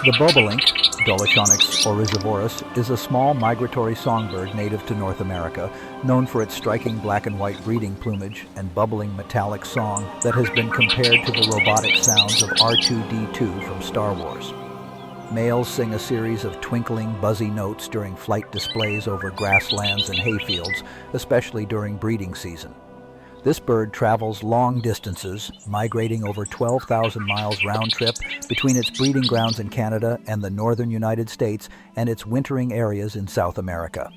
The bobolink, Dolichonyx oryzivorus, is a small migratory songbird native to North America, known for its striking black and white breeding plumage and bubbling metallic song that has been compared to the robotic sounds of R2D2 from Star Wars. Males sing a series of twinkling, buzzy notes during flight displays over grasslands and hayfields, especially during breeding season. This bird travels long distances, migrating over 12,000 miles round trip between its breeding grounds in Canada and the northern United States and its wintering areas in South America.